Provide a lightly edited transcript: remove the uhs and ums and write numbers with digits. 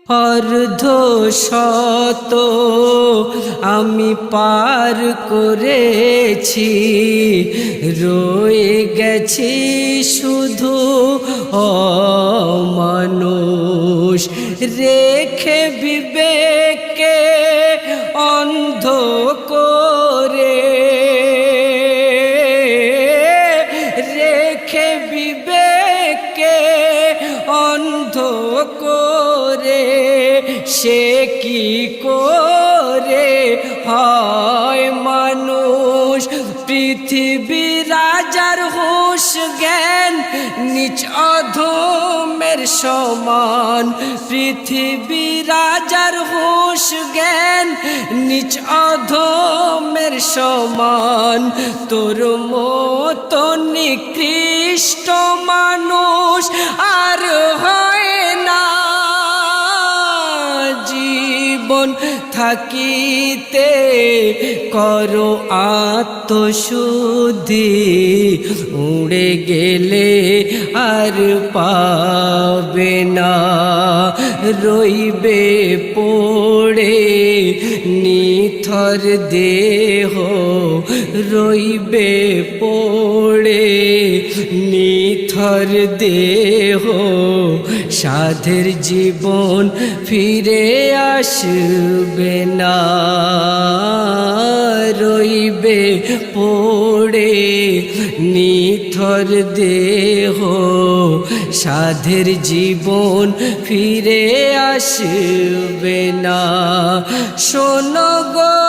অর্ধ শত আমি পার করেছি, রয়ে গেছি শুধু অমানুষ। রেখে বিবেককে অন্ধ করে, রেখে বিবেককে অন্ধ করে, সে কি করে হয় মানুষ। পৃথিবী রাজার হুঁশ জ্ঞান নিজ অধমের সমান। পৃথিবী রাজার হুঁশ জ্ঞান নিজ অধমের সমান। তোর মতো নিকৃষ্ট মানুষ আর হয় না। জীবন থাকিতে করো আত্মশুদ্ধি, উড়ে গেলে আর পাবে না। রইবে পড়ে নিথর দেহ, রইবে পড়ে নিথর দেহ। সাধের জীবন ফিরে আসবে না। রইবে পড়ে নিথর দেহ, সাধের জীবন ফিরে আসবে না। শোনো গো